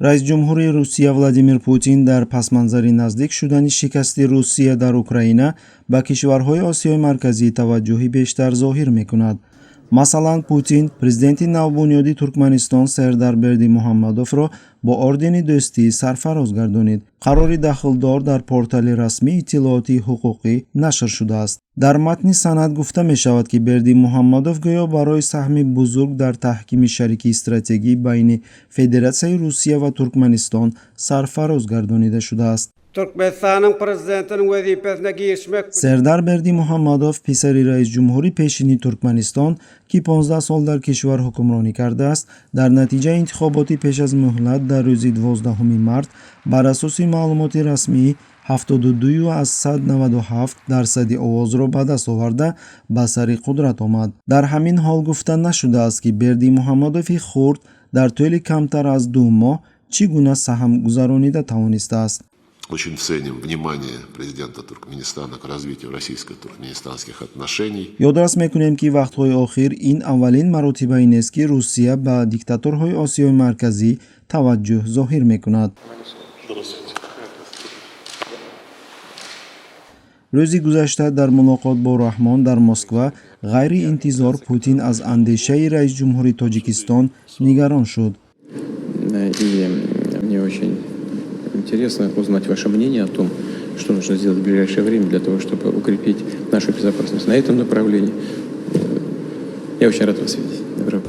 раис ҷумҳури Русия Владимир Путин дар пасманзари наздик шудани шикасти Русия дар Украина ба кишварҳои Осиёи Марказӣ таваҷҷӯҳи бештар зоҳир мекунад. Масалан, Путин президенти навбунёди Туркманистон Сердар Бердимуҳаммадовро бо ордени дӯстӣ сарфароз гардонид. Қарори дахлдор дар портали расмии иттилооти ҳуқуқӣ нашр шудааст. Дар матни санад гуфта мешавад, ки Бердимуҳаммадов гӯё барои саҳми бузург дар таҳкими шарикии стратегӣ байни Федератсияи Русия ва Туркманистон сарфароз гардонида шудааст. Türkmenistan'ın prezidentinin vazifesine girişmek Сердар Бердимуҳаммадов писари раис ҷумҳури пешини Туркманистон, ки 15 сол дар кишвар ҳукмронӣ кардааст, дар натиҷаи интихоботи пеш аз муҳлат дар рӯзи 12 март бар асоси маълумоти расмӣ 72,97% овозро ба даст оварда ба сари қудрат омад. Дар ҳамин ҳол гуфта нашудааст, ки Бердимуҳаммадови хурд дар тӯли камтар аз 2 моҳ чӣ гуна саҳм гузаронида тавонистааст. Очень ценим внимание президента Туркменистана к развитию российско-туркменистанских отношений. ёдрас мекунем, ки вақтҳои охир ин аввалин маротибае нест, ки Русия ба диктаторҳои Осиёи Марказӣ таваҷҷӯҳ зоҳир мекунад. рӯзи гузашта дар мулоқот бо Раҳмон дар Москва ғайриинтизор Путин аз андешаи раис ҷумҳури Тоҷикистон нигарон шуд. Интересно узнать ваше мнение о том, что нужно сделать в ближайшее время для того, чтобы укрепить нашу безопасность на этом направлении. Я очень рад вас видеть. Доброго